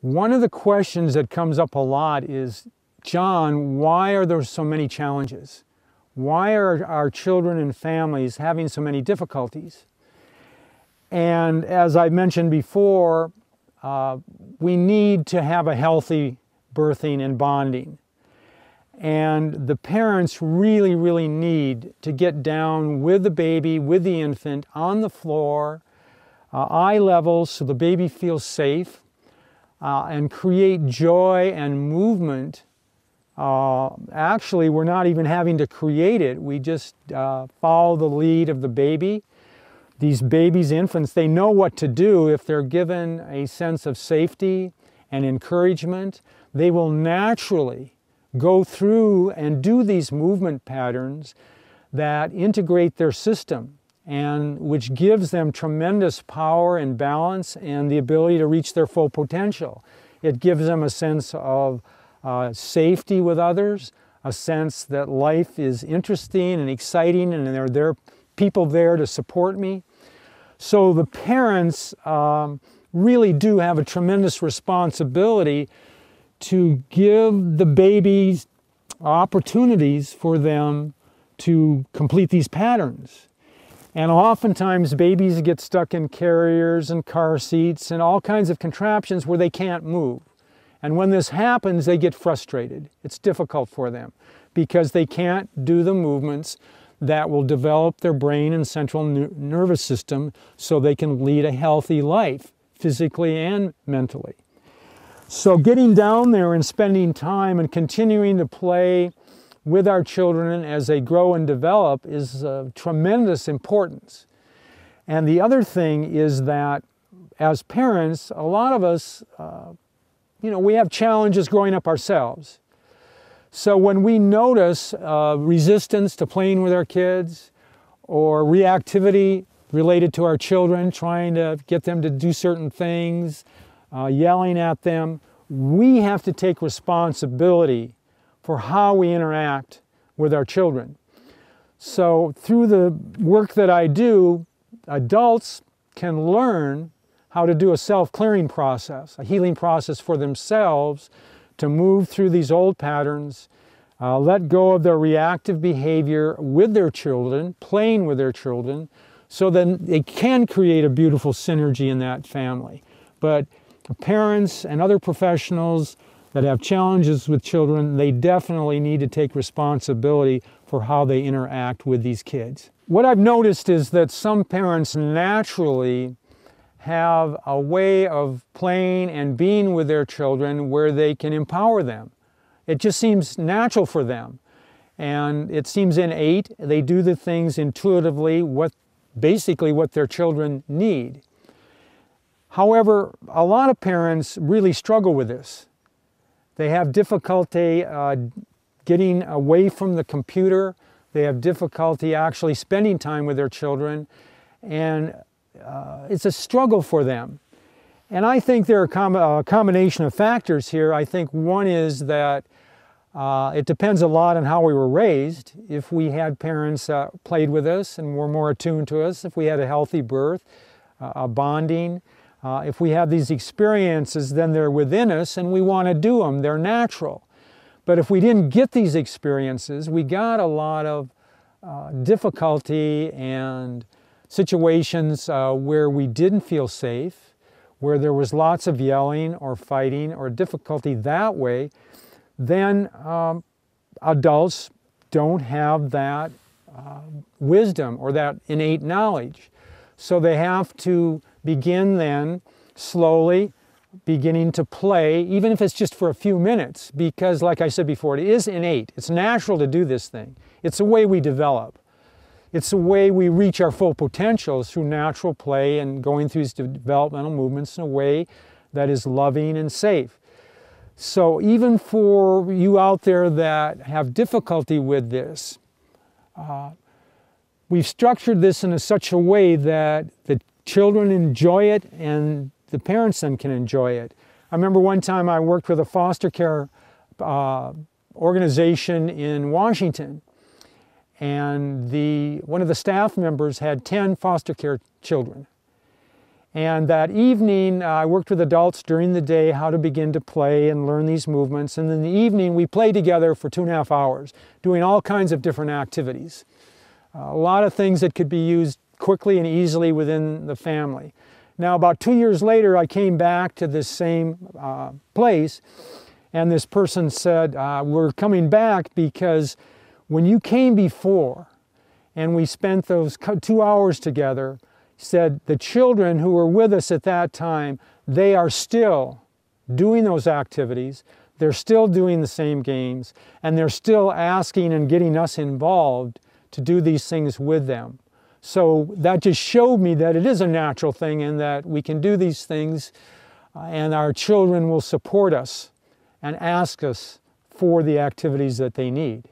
One of the questions that comes up a lot is, Jon, why are there so many challenges? Why are our children and families having so many difficulties? And as I mentioned before, we need to have a healthy birthing and bonding. And the parents really, really need to get down with the baby, with the infant, on the floor, eye level, so the baby feels safe, and create joy and movement. Actually, we're not even having to create it. We just follow the lead of the baby. These babies, infants, they know what to do if they're given a sense of safety and encouragement. They will naturally go through and do these movement patterns that integrate their system, and which gives them tremendous power and balance and the ability to reach their full potential. It gives them a sense of safety with others, a sense that life is interesting and exciting and there are people there to support me. So the parents really do have a tremendous responsibility to give the babies opportunities for them to complete these patterns. And oftentimes babies get stuck in carriers and car seats and all kinds of contraptions where they can't move. And when this happens, they get frustrated. It's difficult for them because they can't do the movements that will develop their brain and central nervous system so they can lead a healthy life, physically and mentally. So getting down there and spending time and continuing to play with our children as they grow and develop is of tremendous importance. And the other thing is that as parents, a lot of us, we have challenges growing up ourselves. So when we notice resistance to playing with our kids or reactivity related to our children, trying to get them to do certain things, yelling at them, we have to take responsibility for how we interact with our children. So through the work that I do, adults can learn how to do a self-clearing process, a healing process for themselves to move through these old patterns, let go of their reactive behavior with their children, playing with their children, so then they can create a beautiful synergy in that family. But parents and other professionals that have challenges with children, they definitely need to take responsibility for how they interact with these kids. What I've noticed is that some parents naturally have a way of playing and being with their children where they can empower them. It just seems natural for them. And it seems innate. They do the things intuitively, basically what their children need. However, a lot of parents really struggle with this. They have difficulty getting away from the computer. They have difficulty actually spending time with their children. And it's a struggle for them. And I think there are a combination of factors here. I think one is that it depends a lot on how we were raised. If we had parents that played with us and were more attuned to us, if we had a healthy birth, a bonding, if we have these experiences, then they're within us and we want to do them. They're natural. But if we didn't get these experiences, we got a lot of difficulty and situations where we didn't feel safe, where there was lots of yelling or fighting or difficulty that way, then adults don't have that wisdom or that innate knowledge. So they have to begin then slowly beginning to play, even if it's just for a few minutes, because like I said before, it is innate. It's natural to do this thing. It's the way we develop. It's the way we reach our full potential is through natural play and going through these developmental movements in a way that is loving and safe. So even for you out there that have difficulty with this, we've structured this in such a way that the children enjoy it and the parents then can enjoy it. I remember one time I worked with a foster care organization in Washington, and one of the staff members had 10 foster care children. And that evening, I worked with adults during the day how to begin to play and learn these movements. And in the evening, we played together for 2.5 hours, doing all kinds of different activities. A lot of things that could be used quickly and easily within the family. Now, about 2 years later, I came back to this same place, and this person said, we're coming back because when you came before and we spent those 2 hours together, said the children who were with us at that time, they are still doing those activities, they're still doing the same games, and they're still asking and getting us involved to do these things with them. So that just showed me that it is a natural thing and that we can do these things and our children will support us and ask us for the activities that they need.